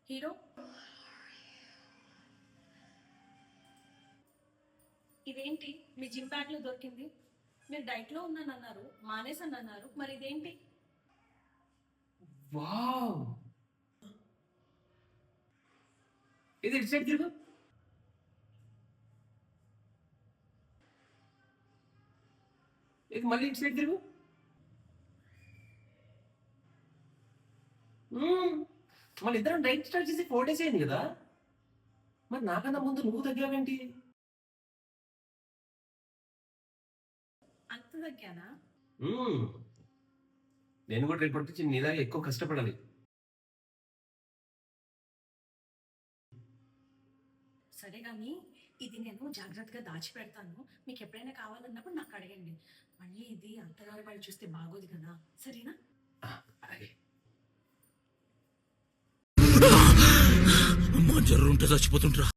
Hero. ఇదేంటి మీ gym bag లో దొరికింది? మీరు డైట్ లో ఉన్నానన్నారు, మానేసాను అన్నారు, మరి ఇదేంటి? వావ్, ఇది ఇటు సైడ్ తిరుగు. ఇది మళ్ళీ ఇటు సైడ్ తిరుగు. మన ఇద్దరం డైట్ స్టార్ట్ చేసి 4 days అయింది కదా, మరి నాకన్నా ముందు నువ్వు తగ్గావేంటి? అంత తగ్గానా? మ్మ్. నేను కూడా రేపటి నుంచి నీలాగా ఎక్కువ కష్టపడాలి. సరే కానీ ఇది నేను జాగ్రత్తగా దాచిపెడతాను. మీకు ఎప్పుడైనా కావాలన్నప్పుడు నాకు అడగండి. మళ్ళీ ఇది అత్తగారు వాళ్ళు చూస్తే బాగోదు కదా, సరేనా? అలాగే. అమ్మా జర్రుంటే చచ్చిపోతుంటరా.